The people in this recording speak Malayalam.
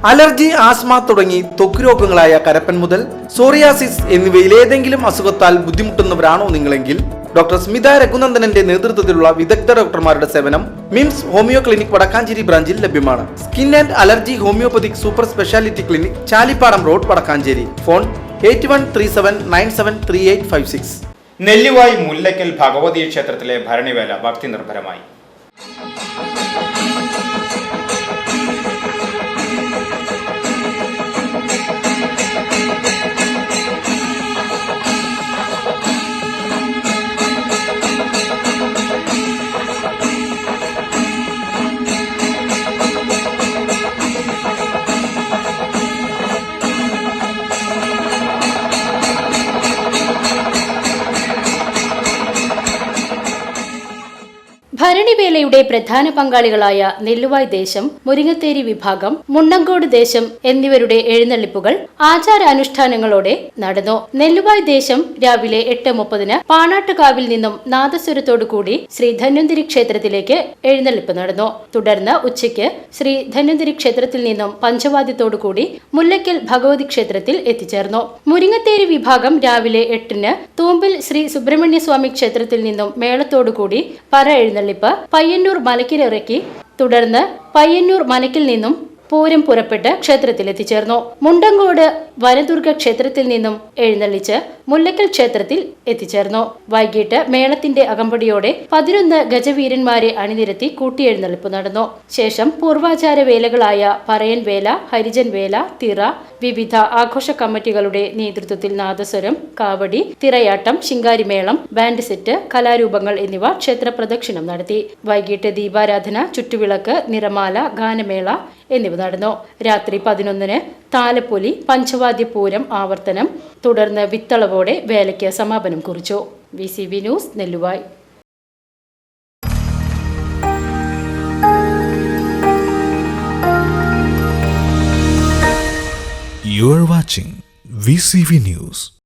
അലർജി, ആസ്മ തുടങ്ങി ത്വക്ക് രോഗങ്ങളായ കരപ്പൻ മുതൽ സോറിയാസിസ് എന്നിവയിൽ ഏതെങ്കിലും അസുഖത്താൽ ബുദ്ധിമുട്ടുന്നവരാണോ നിങ്ങളെങ്കിൽ ഡോക്ടർ സ്മിത രഘുനന്ദനന്റെ നേതൃത്വത്തിലുള്ള വിദഗ്ധ ഡോക്ടർമാരുടെ സേവനം മിംസ് ഹോമിയോ ക്ലിനിക് വടക്കാഞ്ചേരി ബ്രാഞ്ചിൽ ലഭ്യമാണ്. Skin and allergy homeopathic super speciality clinic, Chalippadam road, Vadakkanchery. Phone 8137973856. Nellivai Mullakkal Bhagavathi ക്ഷേത്രത്തിലെ ഭരണിവേല ഭക്തി നിർഭരമായി. ഭരണിവേലയുടെ പ്രധാന പങ്കാളികളായ നെല്ലുവായ് ദേശം, മുരിങ്ങത്തേരി വിഭാഗം, മുണ്ടങ്കോട് ദേശം എന്നിവരുടെ എഴുന്നള്ളിപ്പുകൾ ആചാരാനുഷ്ഠാനങ്ങളോടെ നടന്നു. നെല്ലുവായ് ദേശം രാവിലെ 8:30 പാണാട്ടുകാവിൽ നിന്നും നാദസ്വരത്തോടുകൂടി ശ്രീ ധന്വന്തരി ക്ഷേത്രത്തിലേക്ക് എഴുന്നള്ളിപ്പ് നടന്നു. തുടർന്ന് ഉച്ചയ്ക്ക് ശ്രീ ധന്വന്തരി ക്ഷേത്രത്തിൽ നിന്നും പഞ്ചവാദ്യത്തോടുകൂടി മുല്ലയ്ക്കൽ ഭഗവതി ക്ഷേത്രത്തിൽ എത്തിച്ചേർന്നു. മുരിങ്ങത്തേരി വിഭാഗം രാവിലെ 8 തൂമ്പിൽ ശ്രീ സുബ്രഹ്മണ്യസ്വാമി ക്ഷേത്രത്തിൽ നിന്നും മേളത്തോടുകൂടി പറ എഴുന്നള്ളിപ്പ് പയ്യന്നൂർ മലക്കിലിറക്കി. തുടർന്ന് പയ്യന്നൂർ മനക്കിൽ നിന്നും പൂരം പുറപ്പെട്ട് ക്ഷേത്രത്തിൽ എത്തിച്ചേർന്നു. മുണ്ടങ്കോട് വനദുർഗ ക്ഷേത്രത്തിൽ നിന്നും എഴുന്നള്ളിച്ച് മുല്ലക്കൽ ക്ഷേത്രത്തിൽ എത്തിച്ചേർന്നു. വൈകിട്ട് മേളത്തിന്റെ അകമ്പടിയോടെ 11 ഗജവീരന്മാരെ അണിനിരത്തി കൂട്ടിയെഴുന്നള്ളിപ്പ് നടന്നു. ശേഷം പൂർവാചാര വേലകളായ പറയൻ വേല, ഹരിജൻ വേല, തിറ, വിവിധ ആഘോഷ കമ്മിറ്റികളുടെ നേതൃത്വത്തിൽ നാദസ്വരം, കാവടി, തിറയാട്ടം, ശിങ്കാരിമേളം, ബാൻഡ് സെറ്റ്, കലാരൂപങ്ങൾ എന്നിവ ക്ഷേത്ര പ്രദക്ഷിണം നടത്തി. വൈകിട്ട് ദീപാരാധന, ചുറ്റുവിളക്ക്, നിറമാല, ഗാനമേള എന്നിവ നടന്നു. രാത്രി 11 താലപ്പൊലി, പഞ്ചവാദ്യപൂരം ആവർത്തനം. തുടർന്ന് വിത്തളവോടെ വേലയ്ക്ക് സമാപനം കുറിച്ചു. VCV news, Nelluvai. You are watching VCV News.